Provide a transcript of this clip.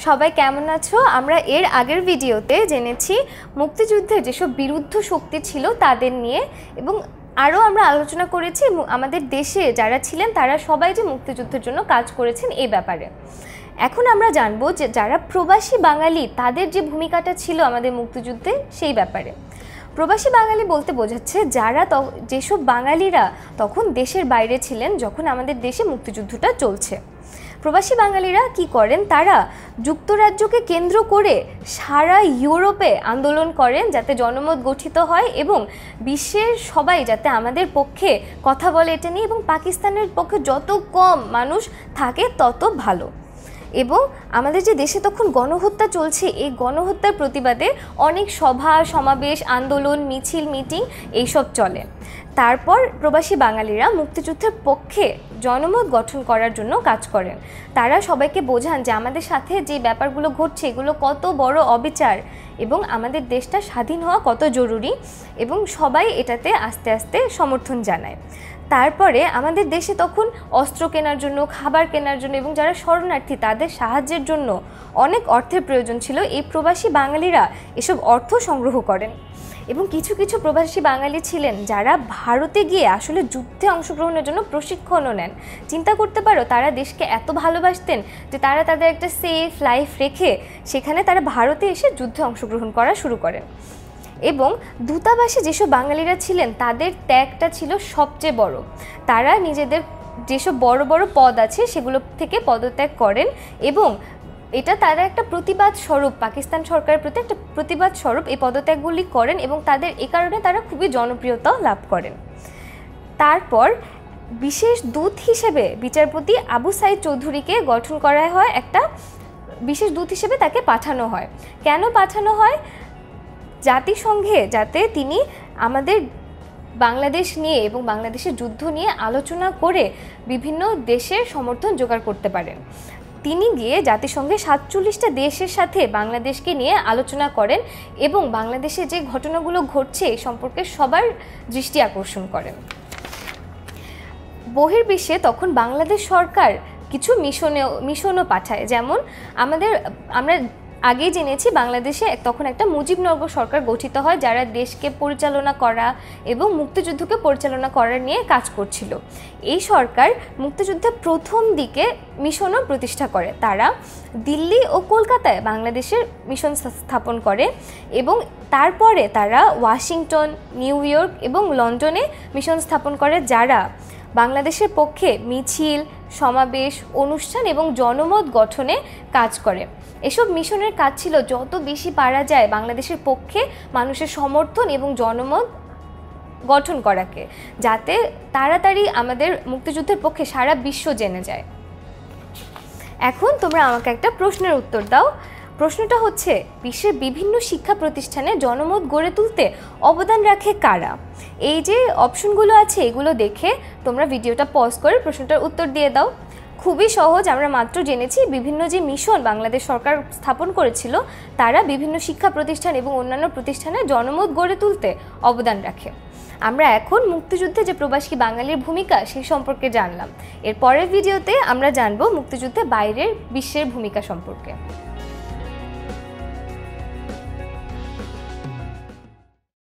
সবাই কেমন আছো? আমরা এর আগের ভিডিওতে জেনেছি মুক্তিযুদ্ধের যেসব বিরুদ্ধ শক্তি ছিল তাদের নিয়ে, এবং আরও আমরা আলোচনা করেছি আমাদের দেশে যারা ছিলেন তারা সবাই যে মুক্তিযুদ্ধের জন্য কাজ করেছেন এই ব্যাপারে। এখন আমরা জানবো যে যারা প্রবাসী বাঙালি তাদের যে ভূমিকাটা ছিল আমাদের মুক্তিযুদ্ধে সেই ব্যাপারে। প্রবাসী বাঙালি বলতে বোঝাচ্ছে যারা যেসব বাঙালিরা তখন দেশের বাইরে ছিলেন যখন আমাদের দেশে মুক্তিযুদ্ধটা চলছে। প্রবাসী বাঙালিরা কি করেন, তারা যুক্তরাজ্যকে কেন্দ্র করে সারা ইউরোপে আন্দোলন করেন যাতে জনমত গঠিত হয় এবং বিশ্বের সবাই যাতে আমাদের পক্ষে কথা বলে এটা নিয়ে, এবং পাকিস্তানের পক্ষে যত কম মানুষ থাকে তত ভালো। এবং আমাদের যে দেশে তখন গণহত্যা চলছে, এই গণহত্যার প্রতিবাদে অনেক সভা সমাবেশ, আন্দোলন, মিছিল, মিটিং এইসব চলে। তারপর প্রবাসী বাঙালিরা মুক্তিযুদ্ধের পক্ষে জনমত গঠন করার জন্য কাজ করেন। তারা সবাইকে বোঝান যে আমাদের সাথে যে ব্যাপারগুলো ঘটছে এগুলো কত বড় অবিচার এবং আমাদের দেশটা স্বাধীন হওয়া কত জরুরি, এবং সবাই এটাতে আস্তে আস্তে সমর্থন জানায়। তারপরে আমাদের দেশে তখন অস্ত্র কেনার জন্য, খাবার কেনার জন্য এবং যারা শরণার্থী তাদের সাহায্যের জন্য অনেক অর্থের প্রয়োজন ছিল। এই প্রবাসী বাঙালিরা এসব অর্থ সংগ্রহ করেন, এবং কিছু কিছু প্রবাসী বাঙালি ছিলেন যারা ভারতে গিয়ে আসলে যুদ্ধে অংশগ্রহণের জন্য প্রশিক্ষণও নেন। চিন্তা করতে পারো, তারা দেশকে এত ভালোবাসতেন যে তারা তাদের একটা সেফ লাইফ রেখে সেখানে তারা ভারতে এসে যুদ্ধে অংশগ্রহণ করা শুরু করেন। এবং দূতাবাসে যেসব বাঙালিরা ছিলেন তাদের ত্যাগটা ছিল সবচেয়ে বড়। তারা নিজেদের যেসব বড় বড় পদ আছে সেগুলো থেকে পদত্যাগ করেন, এবং এটা তারা একটা প্রতিবাদ স্বরূপ, পাকিস্তান সরকারের প্রতি একটা প্রতিবাদ স্বরূপ এই পদত্যাগগুলি করেন, এবং তাদের এ কারণে তারা খুবই জনপ্রিয়তাও লাভ করেন। তারপর বিশেষ দূত হিসেবে বিচারপতি আবু সাইদ চৌধুরীকে গঠন করা হয়, একটা বিশেষ দূত হিসেবে তাকে পাঠানো হয়। কেন পাঠানো হয়? জাতিসংঘে যাতে তিনি আমাদের বাংলাদেশ নিয়ে এবং বাংলাদেশের যুদ্ধ নিয়ে আলোচনা করে বিভিন্ন দেশের সমর্থন জোগাড় করতে পারেন। তিনি গিয়ে জাতিসংঘে 47টা দেশের সাথে বাংলাদেশকে নিয়ে আলোচনা করেন এবং বাংলাদেশে যে ঘটনাগুলো ঘটছে এই সম্পর্কে সবার দৃষ্টি আকর্ষণ করেন। বহির্বিশ্বে তখন বাংলাদেশ সরকার কিছু মিশনও পাঠায়। যেমন আমরা আগেই জেনেছি বাংলাদেশে তখন একটা মুজিবনগর সরকার গঠিত হয় যারা দেশকে পরিচালনা করা এবং মুক্তিযুদ্ধকে পরিচালনা করার নিয়ে কাজ করছিল। এই সরকার মুক্তিযুদ্ধের প্রথম দিকে মিশনও প্রতিষ্ঠা করে। তারা দিল্লি ও কলকাতায় বাংলাদেশের মিশন স্থাপন করে, এবং তারপরে তারা ওয়াশিংটন, নিউ ইয়র্ক এবং লন্ডনে মিশন স্থাপন করে যারা বাংলাদেশের পক্ষে মিছিল, সমাবেশ, অনুষ্ঠান এবং জনমত গঠনে কাজ করে। এসব মিশনের কাজ ছিল যত বেশি পারা যায় বাংলাদেশের পক্ষে মানুষের সমর্থন এবং জনমত গঠন করাকে, যাতে তাড়াতাড়ি আমাদের মুক্তিযুদ্ধের পক্ষে সারা বিশ্ব জেনে যায়। এখন তোমরা আমাকে একটা প্রশ্নের উত্তর দাও। প্রশ্নটা হচ্ছে, বিশ্বের বিভিন্ন শিক্ষা প্রতিষ্ঠানে জনমত গড়ে তুলতে অবদান রাখে কারা? এই যে অপশনগুলো আছে এগুলো দেখে তোমরা ভিডিওটা পজ করে প্রশ্নটার উত্তর দিয়ে দাও। খুবই সহজ, আমরা মাত্র জেনেছি বিভিন্ন যে মিশন বাংলাদেশ সরকার স্থাপন করেছিল তারা বিভিন্ন শিক্ষা প্রতিষ্ঠান এবং অন্যান্য প্রতিষ্ঠানে জনমত গড়ে তুলতে অবদান রাখে। আমরা এখন মুক্তিযুদ্ধে যে প্রবাসী বাঙালির ভূমিকা সেই সম্পর্কে জানলাম। এর পরের ভিডিওতে আমরা জানবো মুক্তিযুদ্ধে বাইরের বিশ্বের ভূমিকা সম্পর্কে।